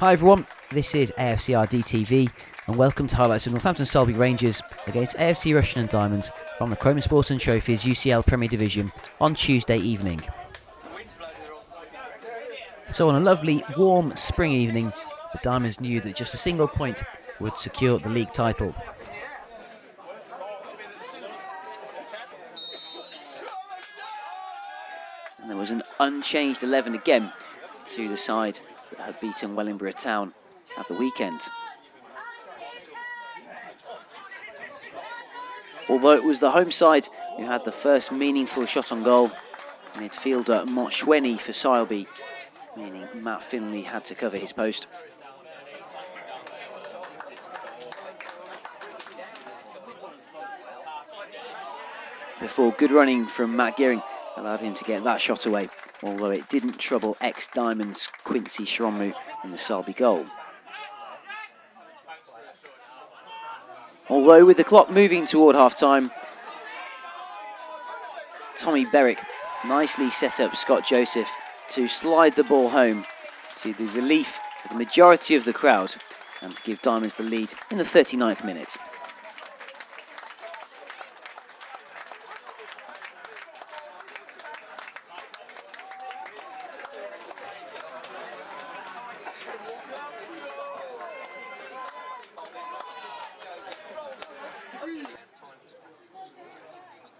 Hi everyone, this is AFCRDTV and welcome to highlights of Northampton Sileby Rangers against AFC Rushden Diamonds from the ChromaSport and Trophies UCL Premier Division on Tuesday evening. So on a lovely warm spring evening, the Diamonds knew that just a single point would secure the league title. And there was an unchanged 11 again to the side that had beaten Wellingborough Town at the weekend. Although it was the home side who had the first meaningful shot on goal, midfielder Moshweni for Sileby, meaning Matt Finley had to cover his post. Before good running from Matt Gearing allowed him to get that shot away, although it didn't trouble ex-Diamonds Quincy Shromu in the Sileby goal. Although with the clock moving toward half-time, Tommy Berwick nicely set up Scott Joseph to slide the ball home to the relief of the majority of the crowd and to give Diamonds the lead in the 39th minute.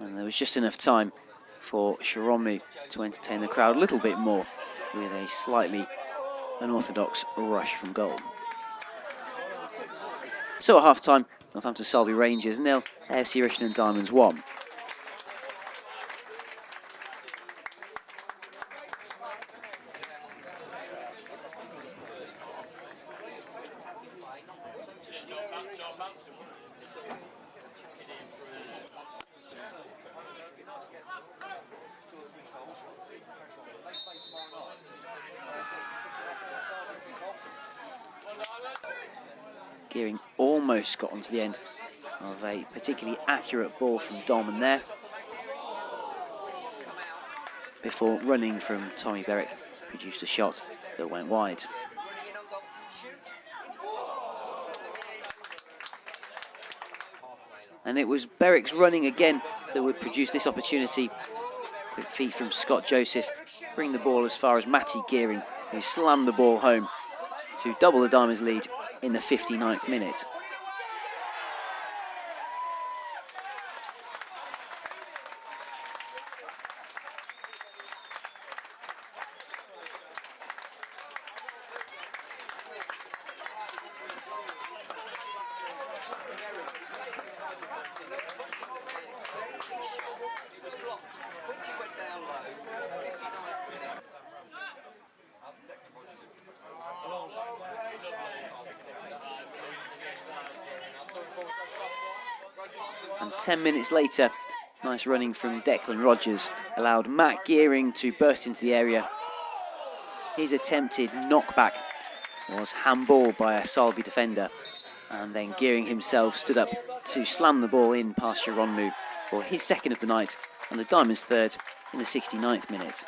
And there was just enough time for Shromu to entertain the crowd a little bit more with a slightly unorthodox rush from goal. So at half-time, Northampton Sileby Rangers 0, AFC Rushden Diamonds 1. Gearing almost got onto the end of a particularly accurate ball from Dolman there, before running from Tommy Berwick produced a shot that went wide. And it was Berwick's running again that would produce this opportunity. Quick feet from Scott Joseph bring the ball as far as Matty Gearing, who slammed the ball home to double the Diamonds' lead in the 59th minute. And 10 minutes later, nice running from Declan Rogers allowed Matt Gearing to burst into the area. His attempted knockback was handballed by a Sileby defender, and then Gearing himself stood up to slam the ball in past Shromu for his second of the night and the Diamonds' third in the 69th minute.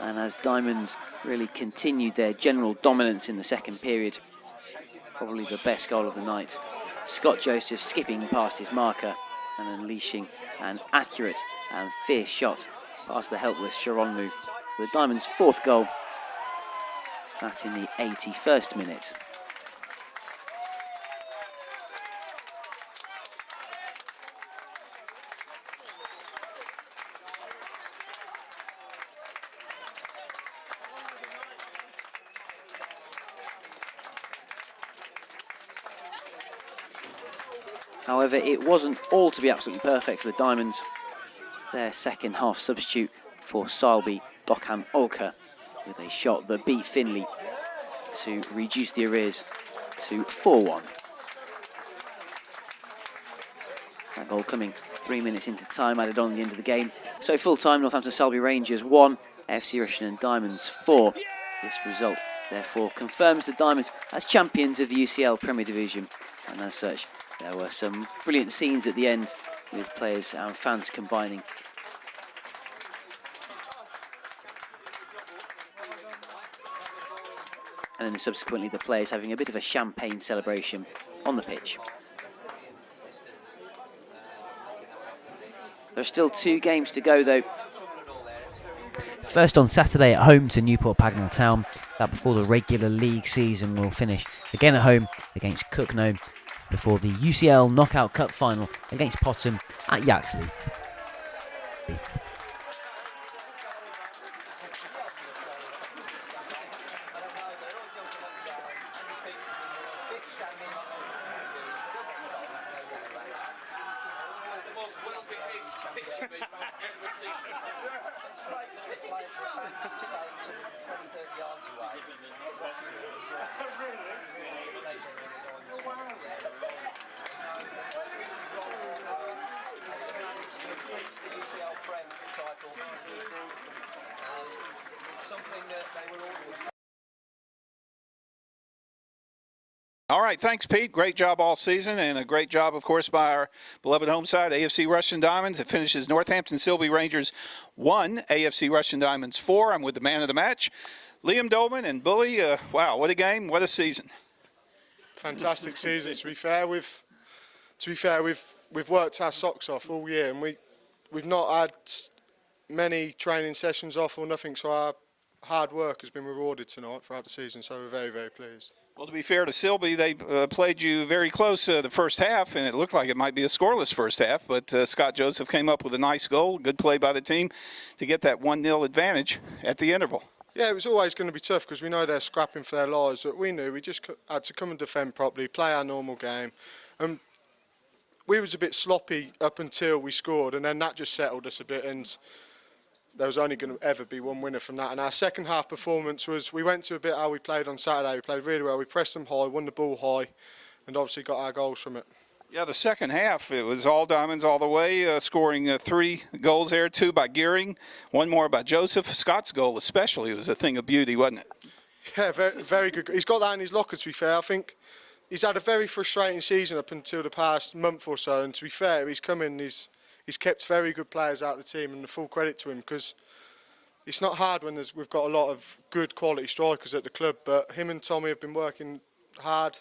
And as Diamonds really continued their general dominance in the second period, probably the best goal of the night, Scott Joseph skipping past his marker and unleashing an accurate and fierce shot past the helpless Shromu for the Diamonds' fourth goal, that in the 81st minute. However, it wasn't all to be absolutely perfect for the Diamonds. Their second half substitute for Sileby, Dokhan Ulka, with a shot that beat Finley to reduce the arrears to 4-1. That goal coming 3 minutes into time added on at the end of the game. So full time, Northampton Sileby Rangers 1, AFC Rushden Diamonds 4. This result therefore confirms the Diamonds as champions of the UCL Premier Division, and as such there were some brilliant scenes at the end with players and fans combining. And then subsequently the players having a bit of a champagne celebration on the pitch. There are still 2 games to go though. First on Saturday at home to Newport Pagnell Town, that before the regular league season will finish. Again at home against Cookno before the UCL Knockout Cup final against Potham at Yaxley. All right, thanks, Pete. Great job all season, and a great job, of course, by our beloved home side, AFC Rushden Diamonds. It finishes Northampton Sileby Rangers 1, AFC Rushden Diamonds 4. I'm with the man of the match, Liam Dolman and Bully. Wow, what a game, what a season! Fantastic season. To be fair, we've worked our socks off all year, and we've not had many training sessions off or nothing. So our hard work has been rewarded tonight throughout the season. So we're very, very pleased. Well, to be fair to Sileby, they played you very close the first half, and it looked like it might be a scoreless first half, but Scott Joseph came up with a nice goal, good play by the team to get that 1-0 advantage at the interval. Yeah, it was always going to be tough because we know they're scrapping for their lives, but we knew we just had to come and defend properly, play our normal game. We was a bit sloppy up until we scored, and then that just settled us a bit, and there was only going to ever be one winner from that. And our second half performance was, we went to a bit how we played on Saturday. We played really well. We pressed them high, won the ball high, and obviously got our goals from it. Yeah, the second half, it was all Diamonds all the way, scoring 3 goals there, 2 by Gearing, 1 more by Joseph. Scott's goal especially was a thing of beauty, wasn't it? Yeah, very, very good. He's got that in his locker, to be fair. I think he's had a very frustrating season up until the past month or so, and to be fair, he's come in, he's kept very good players out of the team, and the full credit to him, because it's not hard when we've got a lot of good quality strikers at the club, but him and Tommy have been working hard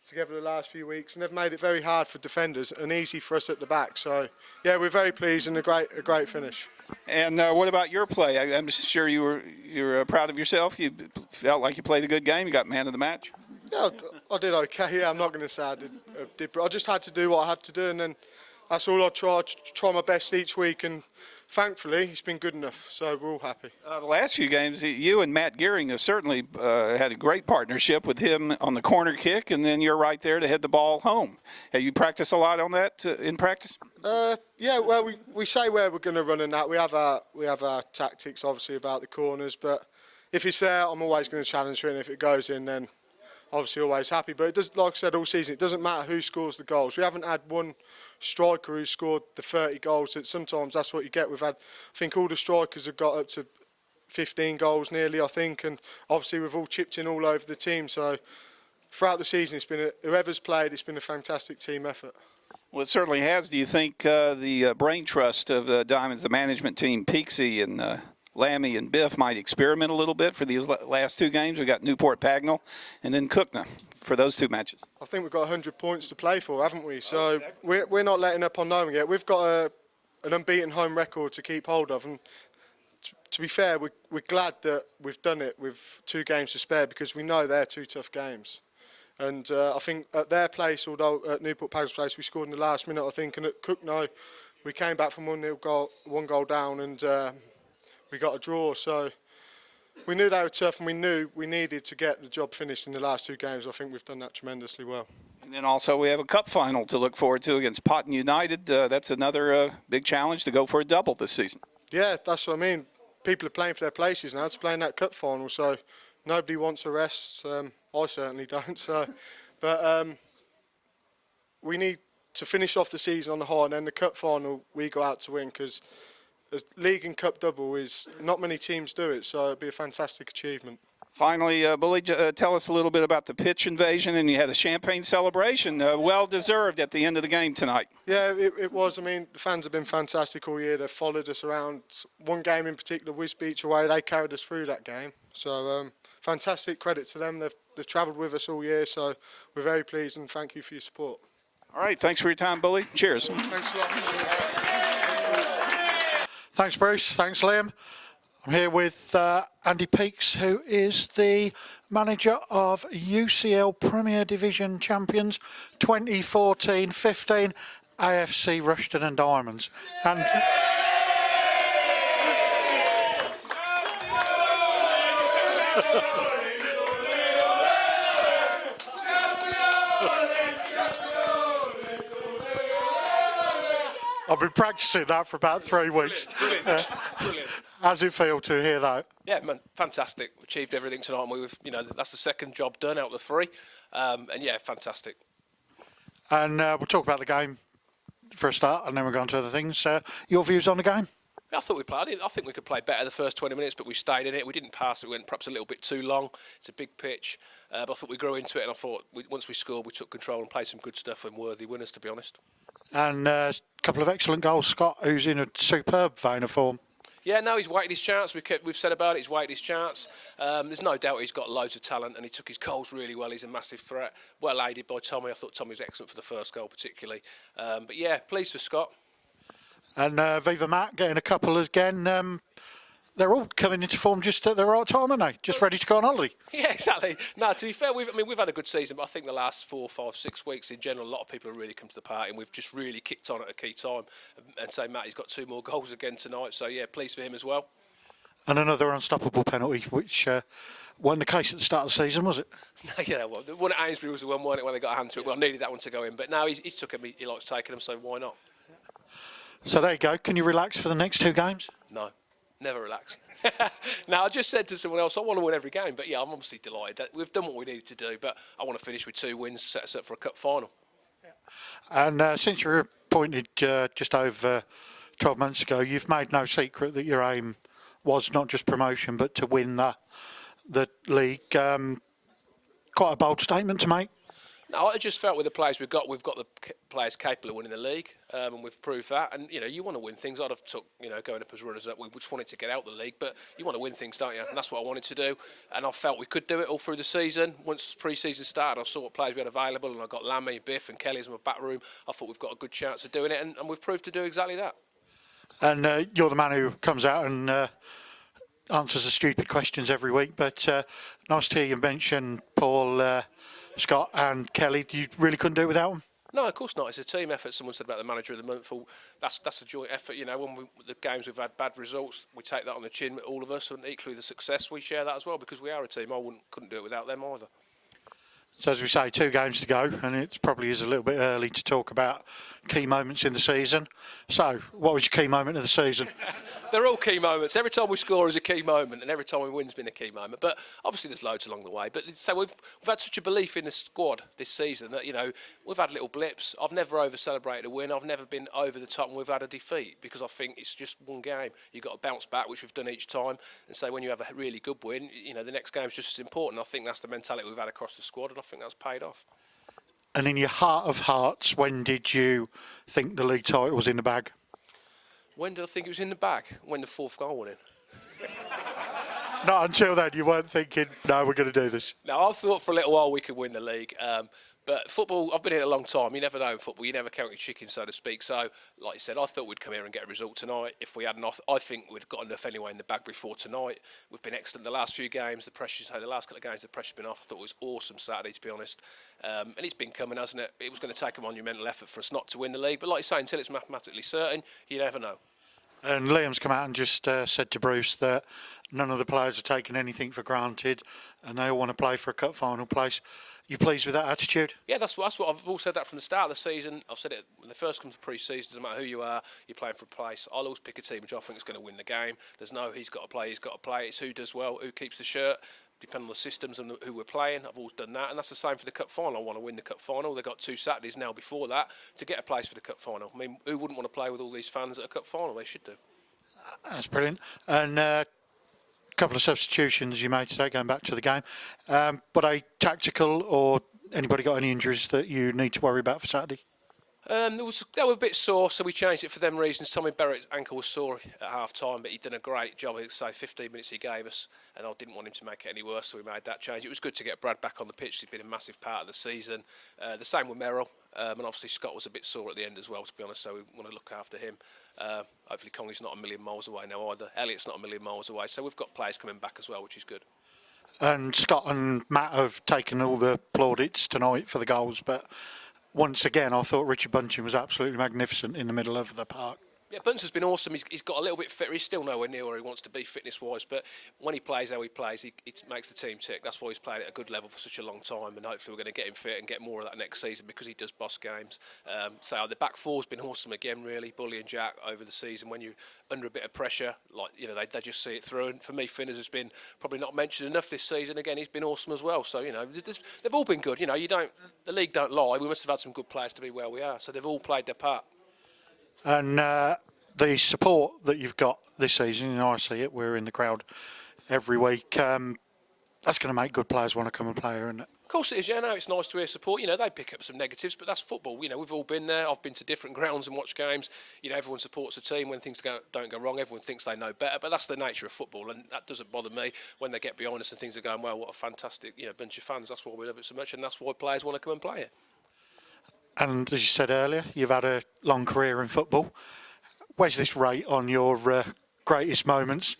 together the last few weeks, and they've made it very hard for defenders and easy for us at the back. So yeah, we're very pleased, and a great finish. And what about your play? I'm sure you're proud of yourself. You felt like you played a good game. You got man of the match. Yeah, I did okay. Yeah, I'm not going to say I did, but I just had to do what I had to do, and then that's all I try my best each week, and thankfully it's been good enough, so we're all happy. The last few games, you and Matt Gearing have certainly had a great partnership with him on the corner kick, and then you're right there to head the ball home. Have you practiced a lot on that in practice? Yeah, well, we say where we're going to run in that. We have our tactics, obviously, about the corners, but if it's there, I'm always going to challenge for it, and if it goes in, then obviously always happy. But it does, like I said all season, it doesn't matter who scores the goals. We haven't had one striker who scored the 30 goals. Sometimes that's what you get. We've had, I think all the strikers have got up to 15 goals nearly, I think, and obviously we've all chipped in all over the team. So throughout the season, it's been whoever's played, it's been a fantastic team effort. Well, it certainly has. Do you think the brain trust of Diamonds, the management team, Peaksy and Lammy and Biff, might experiment a little bit for these last 2 games? We've got Newport Pagnell and then Cookna for those 2 matches. I think we've got 100 points to play for, haven't we? So we're not letting up on no one yet. We've got an unbeaten home record to keep hold of, and to be fair, we're glad that we've done it with 2 games to spare, because we know they're 2 tough games. And I think at their place, although at Newport Pagnell's place we scored in the last minute, I think, and at Cookno we came back from 1 goal down, and we got a draw. So we knew they were tough, and we knew we needed to get the job finished in the last 2 games. I think we've done that tremendously well. And then also we have a cup final to look forward to against Potham United. That's another big challenge to go for a double this season. Yeah, that's what I mean. People are playing for their places now to play in that cup final, so nobody wants a rest. I certainly don't. So, but we need to finish off the season on the high, and then the cup final we go out to win, because the league and cup double is not many teams do it, so it'd be a fantastic achievement. Finally, Bully, tell us a little bit about the pitch invasion, and you had a champagne celebration, well-deserved at the end of the game tonight. Yeah, it was. I mean, the fans have been fantastic all year. They've followed us around. One game in particular, Wiz Beach away, they carried us through that game. So fantastic credit to them. They've travelled with us all year, so we're very pleased and thank you for your support. All right, thanks for your time, Bully. Cheers. Thanks a lot. Thanks, Bruce. Thanks, Liam. I'm here with Andy Peakes, who is the manager of UCL Premier Division Champions 2014-15 AFC Rushden Diamonds. And I've been practicing that for about 3 weeks. Brilliant. How's it feel to hear that? Yeah, man, fantastic. Achieved everything tonight, and that's the second job done out of the 3, and yeah, fantastic. And we'll talk about the game for a start, and then we'll go on to other things. Your views on the game? I thought we played. I think we could play better the first 20 minutes, but we stayed in it. We didn't pass it. We went perhaps a little bit too long. It's a big pitch, but I thought we grew into it, and I thought once we scored, we took control and played some good stuff and worthy winners, to be honest. And a couple of excellent goals. Scott, who's in a superb vein of form. Yeah, no, he's waited his chance. We've said about it, he's waited his chance. There's no doubt he's got loads of talent, and he took his goals really well. He's a massive threat. Well aided by Tommy. I thought Tommy was excellent for the first goal particularly. But yeah, pleased for Scott. And Viva Matt getting a couple again. They're all coming into form just at the right time, aren't they? Just ready to go on holiday. Yeah, exactly. No, to be fair, we've had a good season, but I think the last 4, 5, 6 weeks in general, a lot of people have really come to the party, and we've just really kicked on at a key time. And so Matt, he's got 2 more goals again tonight, so yeah, pleased for him as well. And another unstoppable penalty, which wasn't the case at the start of the season, was it? Yeah, well, the one at Ainsbury was the one, wasn't it, when they got a hand to it. Well, I needed that one to go in, but now he's took him. He likes taking them, so why not? So there you go. Can you relax for the next 2 games? No, never relax. Now, I just said to someone else, I want to win every game, but yeah, I'm obviously delighted that we've done what we needed to do, but I want to finish with 2 wins to set us up for a cup final. And since you were appointed just over 12 months ago, you've made no secret that your aim was not just promotion, but to win the league. Quite a bold statement to make. No, I just felt with the players we've got the players capable of winning the league, and we've proved that. And you want to win things. I'd have took going up as runners up. We just wanted to get out the league, but you want to win things, don't you? And that's what I wanted to do. And I felt we could do it all through the season. Once pre-season started, I saw what players we had available, and I got Lammy, Biff, and Kelly as my back room. I thought we've got a good chance of doing it, and we've proved to do exactly that. And you're the man who comes out and answers the stupid questions every week. But nice to hear you mention Paul, Scott and Kelly. You really couldn't do it without them? No, of course not. It's a team effort. Someone said about the manager of the month. Well, that's a joint effort. When the games we've had bad results, we take that on the chin, all of us, and equally the success, we share that as well, because we are a team. Couldn't do it without them either. So as we say, 2 games to go, and it probably is a little bit early to talk about key moments in the season. So, what was your key moment of the season? They're all key moments. Every time we score is a key moment, and every time we win's been a key moment. But obviously there's loads along the way. But so we've had such a belief in the squad this season that we've had little blips. I've never over celebrated a win. I've never been over the top when we've had a defeat, because I think it's just one game. You've got to bounce back, which we've done each time. And so when you have a really good win, the next game's just as important. I think that's the mentality we've had across the squad, and I think that's paid off. And in your heart of hearts, when did you think the league title was in the bag? When did I think it was in the bag? When the 4th goal went in. Not until then, you weren't thinking, no, we're going to do this. No, I thought for a little while we could win the league. But football, I've been in it a long time. You never know in football. You never count your chickens, so to speak. So, like you said, I thought we'd come here and get a result tonight. If we had enough, I think we'd got enough anyway in the bag before tonight. We've been excellent the last few games. The last couple of games, the pressure's been off. I thought it was awesome Saturday, to be honest. And it's been coming, hasn't it? It was going to take a monumental effort for us not to win the league. But like you say, until it's mathematically certain, you never know. And Liam's come out and just said to Bruce that none of the players are taking anything for granted and they all want to play for a cup final place. You pleased with that attitude? Yeah, that's what I've all said that from the start of the season. I've said it when they first come to pre-season. Doesn't matter who you are, you're playing for a place. I'll always pick a team which I think is going to win the game. There's no he's got to play. It's who does well, who keeps the shirt. Depending on the systems and who we're playing, I've always done that, and that's the same for the cup final. I want to win the cup final. They've got 2 Saturdays now before that to get a place for the cup final. I mean, who wouldn't want to play with all these fans at a cup final? They should do. That's brilliant. And couple of substitutions you made today, going back to the game. But a tactical, or anybody got any injuries that you need to worry about for Saturday? They were a bit sore, so we changed it for them reasons. Tommy Barrett's ankle was sore at half time, but he'd done a great job. Say 15 minutes he gave us, and I didn't want him to make it any worse, so we made that change. It was good to get Brad back on the pitch. He's been a massive part of the season. The same with Merrill, and obviously Scott was a bit sore at the end as well, to be honest, so we want to look after him. Hopefully Conley's not a million miles away now either. Elliott's not a million miles away, so we've got players coming back as well, which is good. And Scott and Matt have taken all the plaudits tonight for the goals, but once again, I thought Richard Bunting was absolutely magnificent in the middle of the park. Yeah, Bunting's been awesome. He's got a little bit fitter. He's still nowhere near where he wants to be fitness-wise, but when he plays how he plays, it makes the team tick. That's why he's played at a good level for such a long time, and hopefully we're going to get him fit and get more of that next season because he does boss games. So the back four's been awesome again, really. Bully and Jack over the season. When you're under a bit of pressure, like they just see it through. And for me, Finners has been probably not mentioned enough this season. Again, he's been awesome as well. So they've all been good. The league don't lie. We must have had some good players to be where we are. So they've all played their part. And the support that you've got this season, I see it, we're in the crowd every week, that's going to make good players want to come and play here, isn't it? Of course it is, it's nice to hear support. They pick up some negatives, but that's football. We've all been there. I've been to different grounds and watched games. Everyone supports a team when things don't go wrong. Everyone thinks they know better, but that's the nature of football, and that doesn't bother me when they get behind us and things are going well. What a fantastic bunch of fans. That's why we love it so much, and that's why players want to come and play it. And as you said earlier, you've had a long career in football. Where's this rate on your greatest moments?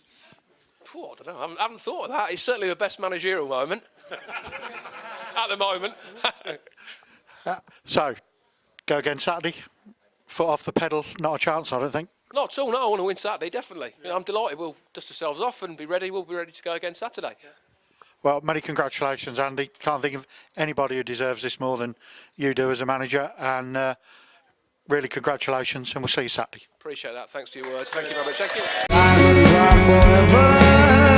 I don't know. I haven't thought of that. It's certainly the best managerial moment at the moment. So, go again Saturday. Foot off the pedal. Not a chance, I don't think. Not at all. No, I want to win Saturday, definitely. I'm delighted. We'll dust ourselves off and be ready. We'll be ready to go again Saturday. Yeah. Well, many congratulations, Andy. Can't think of anybody who deserves this more than you do as a manager. And really, congratulations, and we'll see you Saturday. Appreciate that. Thanks for your words. Thank you very much. Thank you. I will cry forever.